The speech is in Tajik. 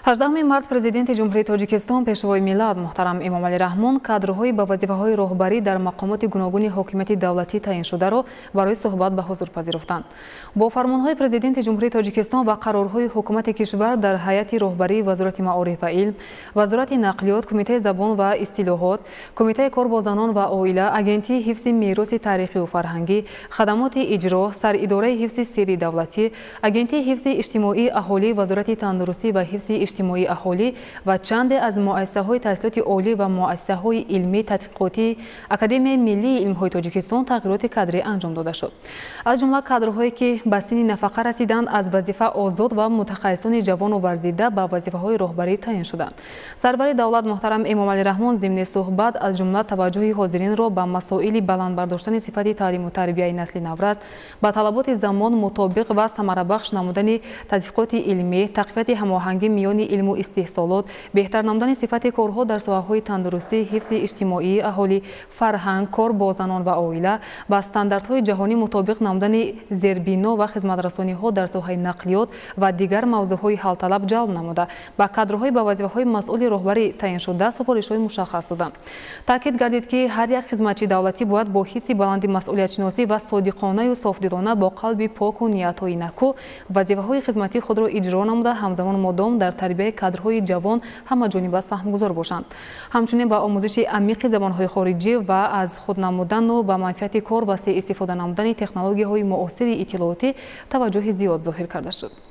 18 март президенти ҷумҳурии Тоҷикистон пешвои миллат муҳтарам Эмомалӣ Раҳмон кадрҳои ба вазифаҳои роҳбарӣ дар мақомоти гуногуни ҳокимияти давлатӣ таъиншударо барои суҳбат ба ҳузур пазируфтанд. Бо фармонҳои президенти ҷумҳурии Тоҷикистон ва қарорҳои ҳукумати кишвар дар ҳайати роҳбарии Вазорати маориф ва илм, Вазорати нақлиёт, Кумитаи забон ва истилоҳот, Кумитаи кор бо занон ва оила, Агентии ҳифзи мероси таърихиву фарҳангӣ, Хадамоти иҷро, Саридораи ҳифзи сирри давлатӣ, Агентии ҳифзи иҷтимоии аҳолӣ, Вазорати тандурустӣ ва ҳифзи иҷтимоии аҳолӣ ва чанде аз муассисаҳои таҳсилоти олӣ ва муассисаҳои илмӣ тадқиқотӣ Академияи миллии илмҳои Тоҷикистон тағйироти кадрӣ анҷом дода шуд. Аз ҷумла кадрҳое ки ба синни нафақа расиданд, аз вазифа озод ва мутахассисони ҷавону варзида ба вазифаҳои роҳбарӣ таъин шуданд. Сарвари давлат муҳтарам Эмомалӣ Раҳмон зимни суҳбат аз ҷумла таваҷҷӯҳи ҳозиринро ба масоили баландбардоштани сифати таълиму тарбияи насли наврас, ба талаботи замон мутобиқ ва самарабахш намудани тадқиқоти илмӣ, тақвияти ҳамоҳангӣ миёни илму истиҳсолот, беҳтар намудани сифати корҳо дар соҳаҳои тандурустӣ, ҳифзи иҷтимоии аҳолӣ, фарҳанг, кор бо занон ва оила, ба стандартҳои ҷаҳонӣ мутобиқ намудани зербино ва хизматрасониҳо дар соҳаи нақлиёт ва дигар мавзӯъҳои ҳалталаб ҷалб намуда, ба кадрҳои ба вазифаҳои масъули роҳбарӣ таъиншуда супоришҳои мушаххас доданд. Таъкид гардид ки ҳар як хизматчии давлатӣ бояд бо ҳисси баланди масъулиятшиносӣ ва содиқонаю софдилона бо қалби поку ниятҳои накӯ вазифаҳои хизматии худро иҷро намуда, ҳамзамон мудом дар тарбияи кадрҳои ҷавон ҳамаҷониба саҳмгузор бошанд. Ҳамчунин ба омӯзиши амиқи забонҳои хориҷӣ ва аз худ намудану ба манфиати кор васеъ истифода намудани технологияҳои муосири иттилоотӣ таваҷҷӯҳи зиёд зоҳир карда шуд.